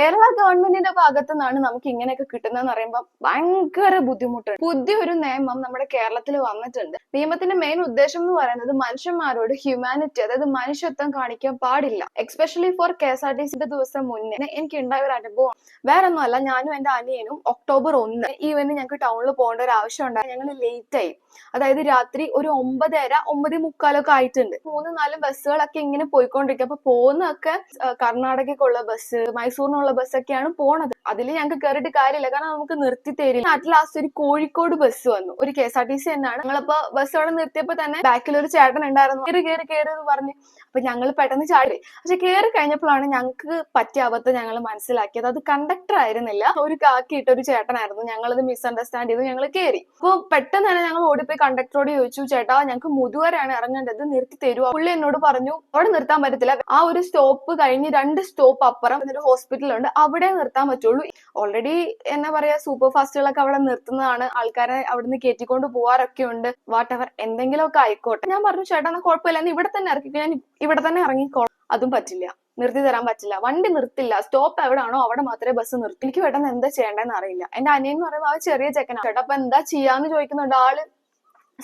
കേരള ഗവൺമെന്റിന്റെ ഭാഗത്തു നിന്നാണ് നമുക്ക് ഇങ്ങനെയൊക്കെ കിട്ടുന്നതെന്ന് പറയുമ്പോൾ ഭയങ്കര ബുദ്ധിമുട്ടുണ്ട്. പുതിയൊരു നിയമം നമ്മുടെ കേരളത്തിൽ വന്നിട്ടുണ്ട്. നിയമത്തിന്റെ മെയിൻ ഉദ്ദേശം എന്ന് പറയുന്നത് മനുഷ്യന്മാരോട് ഹ്യൂമാനിറ്റി, അതായത് മനുഷ്യത്വം കാണിക്കാൻ പാടില്ല. എക്സ്പെഷ്യലി ഫോർ KSRTC ദിവസം മുന്നേ എനിക്ക് ഉണ്ടായ ഒരു അനുഭവം. വേറെ ഒന്നുമല്ല, ഞാനും എന്റെ അനിയനും October 1 ഈവനിങ് ഞങ്ങൾക്ക് ടൗണിൽ പോകേണ്ട ഒരു ആവശ്യം ഉണ്ടായി. ഞങ്ങൾ ലേറ്റ് ആയി, അതായത് രാത്രി ഒരു 9:30 9:45 ആയിട്ടുണ്ട്. 3-4 ബസ്സുകളൊക്കെ ഇങ്ങനെ പോയിക്കൊണ്ടിരിക്കും. അപ്പൊ പോകുന്നതൊക്കെ കർണാടകയ്ക്കുള്ള ബസ്, മൈസൂരിനുള്ള ബസ്സൊക്കെയാണ് പോണത്. അതിൽ ഞങ്ങൾക്ക് കയറിയിട്ട് കാര്യമില്ല, കാരണം നമുക്ക് നിർത്തി തരില്ല. അറ്റ് ലാസ്റ്റ് ഒരു കോഴിക്കോട് ബസ് വന്നു, ഒരു KSRTC തന്നെയാണ്. ഞങ്ങളപ്പോ ബസ് അവിടെ നിർത്തിയപ്പോ തന്നെ ബാക്കിൽ ഒരു ചേട്ടൻ ഉണ്ടായിരുന്നു. കയറി എന്ന് പറഞ്ഞു. അപ്പൊ ഞങ്ങൾ പെട്ടെന്ന് ചാടി. പക്ഷെ കയറി കഴിഞ്ഞപ്പോഴാണ് ഞങ്ങൾക്ക് പറ്റിയ അബദ്ധം ഞങ്ങൾ മനസ്സിലാക്കിയത്. അത് കണ്ടക്ടർ ആയിരുന്നില്ല, ഒരു കാക്കിയിട്ട ഒരു ചേട്ടനായിരുന്നു. ഞങ്ങളത് മിസ്അണ്ടർസ്റ്റാൻഡ് ചെയ്തു, ഞങ്ങൾ കയറി. അപ്പൊ പെട്ടെന്ന് തന്നെ ഞങ്ങൾ ഓടിപ്പോയി കണ്ടക്ടറോട് ചോദിച്ചു, ചേട്ടാ ഞങ്ങൾക്ക് മുതുവരെയാണ് ഇറങ്ങേണ്ടത്, നിർത്തി തരുമോ? പുള്ളി എന്നോട് പറഞ്ഞു അവിടെ നിർത്താൻ പറ്റത്തില്ല, ആ ഒരു സ്റ്റോപ്പ് കഴിഞ്ഞ് 2 സ്റ്റോപ്പ് അപ്പുറം ഒരു ഹോസ്പിറ്റൽ ഉണ്ട്, അവിടെ നിർത്താൻ പറ്റുള്ളൂ. ഓൾറെഡി എന്നാ പറയാ, സൂപ്പർ ഫാസ്റ്റുകളൊക്കെ അവിടെ നിർത്തുന്നതാണ്, ആൾക്കാരെ അവിടുന്ന് കയറ്റിക്കൊണ്ട് പോവാറൊക്കെ ഉണ്ട്. വാട്ട് എവർ, എന്തെങ്കിലുമൊക്കെ ആയിക്കോട്ടെ. ഞാൻ പറഞ്ഞു, ചേട്ടാ എന്നാ കുഴപ്പമില്ല, ഇവിടെ തന്നെ ഇറക്കി, ഞാൻ ഇവിടെ തന്നെ ഇറങ്ങിക്കോളാം. അതും പറ്റില്ല, നിർത്തി തരാൻ പറ്റില്ല, വണ്ടി നിർത്തില്ല, സ്റ്റോപ്പ് എവിടാണോ അവിടെ മാത്രമേ ബസ് നിർത്തി. എനിക്ക് പെട്ടെന്ന് എന്താ ചെയ്യേണ്ടതെന്ന് അറിയില്ല. എന്റെ അനിയൻ എന്ന് പറയുമ്പോൾ ആ ചെറിയ ചെക്കനാണ്. ചേട്ടാ അപ്പൊ എന്താ ചെയ്യാന്ന് ചോദിക്കുന്നുണ്ട്. ആള്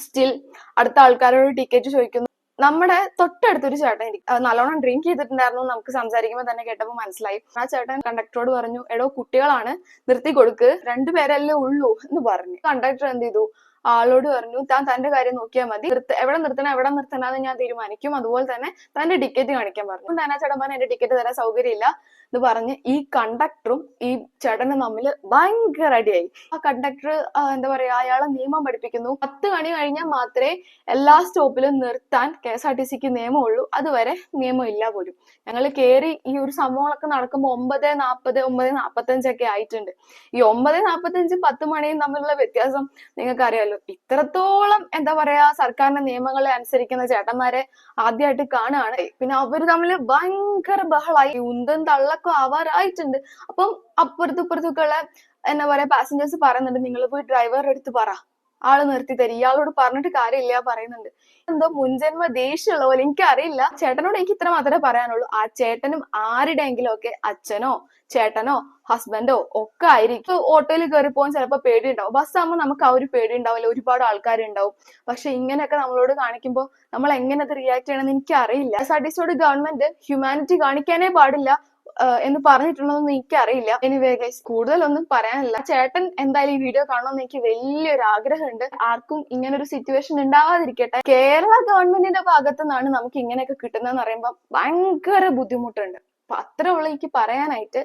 സ്റ്റിൽ അടുത്ത ആൾക്കാരോട് ടിക്കറ്റ് ചോദിക്കുന്നു. നമ്മുടെ തൊട്ടടുത്തൊരു ചേട്ടൻ നല്ലോണം ഡ്രിങ്ക് ചെയ്തിട്ടുണ്ടായിരുന്നു, നമുക്ക് സംസാരിക്കുമ്പോൾ തന്നെ കേട്ടപ്പോൾ മനസ്സിലായി. ആ ചേട്ടൻ കണ്ടക്ടറോട് പറഞ്ഞു, എടോ കുട്ടികളാണ്, നിർത്തി കൊടുക്ക്, 2 പേരല്ലേ ഉള്ളൂ എന്ന് പറഞ്ഞു. കണ്ടക്ടർ എന്ത് ചെയ്തു, ആളോട് പറഞ്ഞു, താൻ തന്റെ കാര്യം നോക്കിയാൽ മതി, എവിടെ നിർത്തണമെന്ന് ഞാൻ തീരുമാനിക്കും, അതുപോലെ തന്നെ തന്റെ ടിക്കറ്റ് കാണിക്കാൻ പറഞ്ഞു. തന്നെ ചേട്ടൻ പറഞ്ഞു, എന്റെ ടിക്കറ്റ് തരാൻ സൗകര്യമില്ല എന്ന് പറഞ്ഞ് ഈ കണ്ടക്ടറും ഈ ചേട്ടനും തമ്മിൽ ഭയങ്കര അടിയായി. ആ കണ്ടക്ടർ എന്താ പറയാ, അയാളെ നിയമം പഠിപ്പിക്കുന്നു. 10 മണി കഴിഞ്ഞാൽ മാത്രമേ എല്ലാ സ്റ്റോപ്പിലും നിർത്താൻ KSRTCക്ക് നിയമമുള്ളൂ, അതുവരെ നിയമം ഇല്ല പോലും. ഞങ്ങൾ കയറി ഈ ഒരു സംഭവങ്ങളൊക്കെ നടക്കുമ്പോൾ 9:40 9:45 ഒക്കെ ആയിട്ടുണ്ട്. ഈ 9:45 10 മണിയും തമ്മിലുള്ള വ്യത്യാസം നിങ്ങൾക്ക് അറിയാലോ. ഇത്രത്തോളം എന്താ പറയാ, സർക്കാരിന്റെ നിയമങ്ങളെ അനുസരിക്കുന്ന ചേട്ടന്മാരെ ആദ്യമായിട്ട് കാണുകയാണ്. പിന്നെ അവര് തമ്മിൽ ഭയങ്കര ബഹളായി, ഉന്തം തള്ളൊക്കെ ആവാറായിട്ടുണ്ട്. അപ്പം അപ്പുറത്തും എന്താ പറയാ, പാസഞ്ചേഴ്സ് പറയുന്നുണ്ട്, നിങ്ങൾ പോയി ഡ്രൈവറുടെ അടുത്ത് പറ, ആള് നിർത്തി തരും, ഇയാളോട് പറഞ്ഞിട്ട് കാര്യമില്ല പറയുന്നുണ്ട്. എന്തോ മുൻജന്മ ദേഷ്യമുള്ള പോലെ, എനിക്കറിയില്ല. ചേട്ടനോട് എനിക്ക് ഇത്ര മാത്രമേ പറയാനുള്ളൂ, ആ ചേട്ടനും ആരുടെയെങ്കിലും ഒക്കെ അച്ഛനോ ചേട്ടനോ ഹസ്ബൻഡോ ഒക്കെ ആയിരിക്കും. ഓട്ടോയിൽ കയറി പോകാൻ ചിലപ്പോൾ പേടിയുണ്ടാവും. ബസ്സാകുമ്പോൾ നമുക്ക് ആ ഒരു പേടി ഉണ്ടാവില്ല, ഒരുപാട് ആൾക്കാരുണ്ടാവും. പക്ഷെ ഇങ്ങനെയൊക്കെ നമ്മളോട് കാണിക്കുമ്പോൾ നമ്മൾ എങ്ങനെ അത് റിയാക്ട് ചെയ്യണമെന്ന് എനിക്കറിയില്ല. KSRTCയോട് ഗവൺമെന്റ് ഹ്യൂമാനിറ്റി കാണിക്കാനേ പാടില്ല എന്ന് പറഞ്ഞിട്ടുണ്ടോന്ന് എനിക്കറിയില്ല. എനിവേ ഗൈസ്, കൂടുതലൊന്നും പറയാനില്ല. ചേട്ടൻ എന്തായാലും ഈ വീഡിയോ കാണണമെന്ന് എനിക്ക് വലിയൊരു ആഗ്രഹമുണ്ട്. ആർക്കും ഇങ്ങനൊരു സിറ്റുവേഷൻ ഉണ്ടാവാതിരിക്കട്ടെ. കേരള ഗവൺമെന്റിന്റെ ഭാഗത്തു നിന്നാണ് നമുക്ക് ഇങ്ങനെയൊക്കെ കിട്ടുന്നതെന്ന് പറയുമ്പോൾ ഭയങ്കര ബുദ്ധിമുട്ടുണ്ട്. അപ്പൊ അത്രേ ഉള്ളൂ എനിക്ക് പറയാനായിട്ട്.